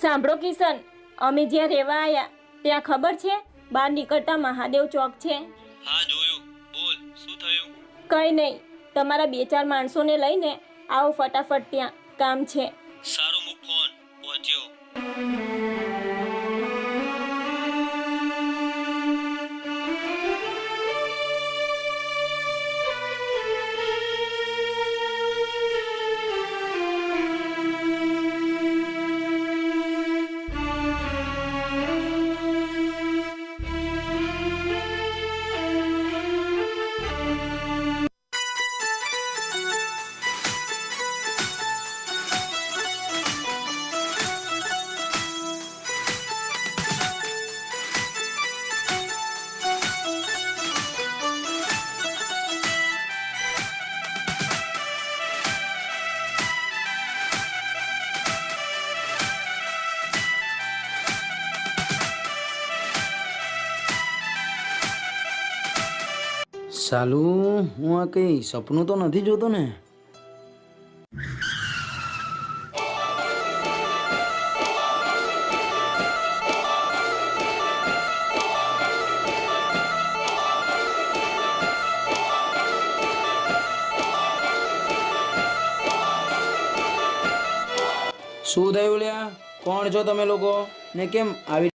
સાંભળો કિશન, અમે જ્યાં રહેવા આવ્યા ત્યાં ખબર છે બહાર નીકળતા મહાદેવ ચોક છે. હા જોયું. બોલ શું થયું? કંઈ નહીં, તમારા 2-4 માણસોને લઈને આવો ફટાફટ, ત્યાં કામ છે. સારું, મૂક ફોન. પહોંચ્યો. સાલું, હું આ કંઈ સપનું તો નથી જોતો ને? શું થયું લ્યા? કોણ છો તમે લોકો ને કેમ આવી